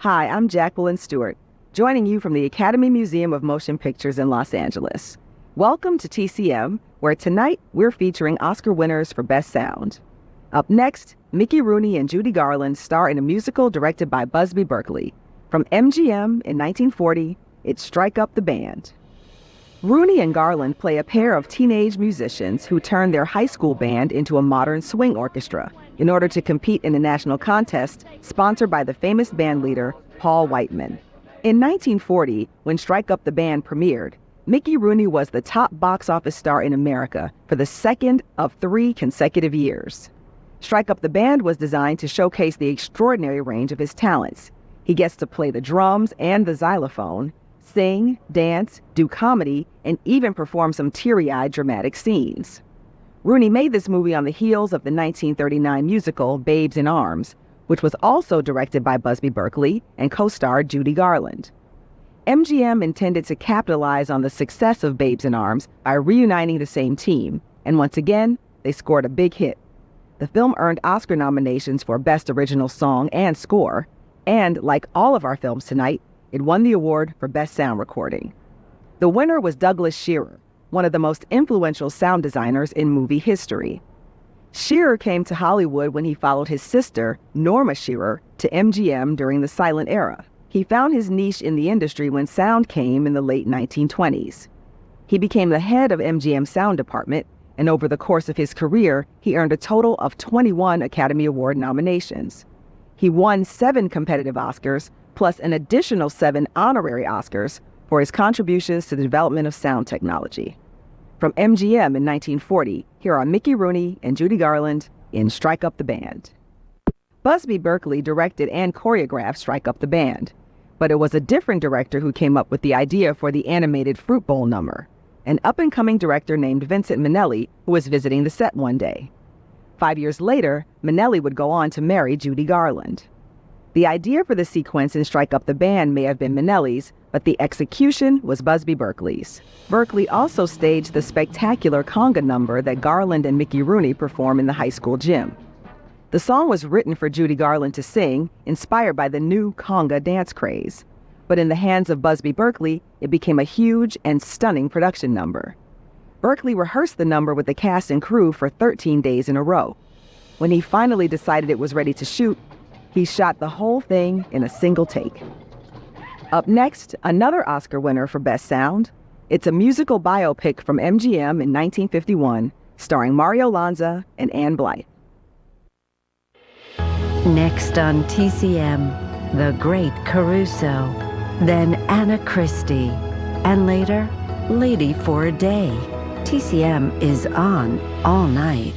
Hi, I'm Jacqueline Stewart, joining you from the Academy Museum of Motion Pictures in Los Angeles. Welcome to TCM, where tonight we're featuring Oscar winners for Best Sound. Up next, Mickey Rooney and Judy Garland star in a musical directed by Busby Berkeley. From MGM in 1940, it's Strike Up the Band. Rooney and Garland play a pair of teenage musicians who turn their high school band into a modern swing orchestra in order to compete in a national contest sponsored by the famous bandleader Paul Whiteman. In 1940, when Strike Up the Band premiered, Mickey Rooney was the top box office star in America for the second of 3 consecutive years. Strike Up the Band was designed to showcase the extraordinary range of his talents. He gets to play the drums and the xylophone, sing, dance, do comedy, and even perform some teary-eyed dramatic scenes. Rooney made this movie on the heels of the 1939 musical Babes in Arms, which was also directed by Busby Berkeley and co-starred Judy Garland. MGM intended to capitalize on the success of Babes in Arms by reuniting the same team, and once again, they scored a big hit. The film earned Oscar nominations for Best Original Song and Score, and like all of our films tonight, it won the award for Best Sound Recording. The winner was Douglas Shearer, one of the most influential sound designers in movie history. Shearer came to Hollywood when he followed his sister, Norma Shearer, to MGM during the silent era. He found his niche in the industry when sound came in the late 1920s. He became the head of MGM's sound department, and over the course of his career, he earned a total of 21 Academy Award nominations. He won 7 competitive Oscars, plus an additional 7 honorary Oscars for his contributions to the development of sound technology. From MGM in 1940, here are Mickey Rooney and Judy Garland in Strike Up the Band. Busby Berkeley directed and choreographed Strike Up the Band, but it was a different director who came up with the idea for the animated Fruit Bowl number, an up-and-coming director named Vincent Minnelli who was visiting the set one day. 5 years later, Minnelli would go on to marry Judy Garland. The idea for the sequence in Strike Up the Band may have been Minnelli's, but the execution was Busby Berkeley's. Berkeley also staged the spectacular conga number that Garland and Mickey Rooney perform in the high school gym. The song was written for Judy Garland to sing, inspired by the new conga dance craze. But in the hands of Busby Berkeley, it became a huge and stunning production number. Berkeley rehearsed the number with the cast and crew for 13 days in a row. When he finally decided it was ready to shoot, he shot the whole thing in a single take. Up next, another Oscar winner for Best Sound. It's a musical biopic from MGM in 1951, starring Mario Lanza and Ann Blythe. Next on TCM, The Great Caruso, then Anna Christie, and later, Lady for a Day. TCM is on all night.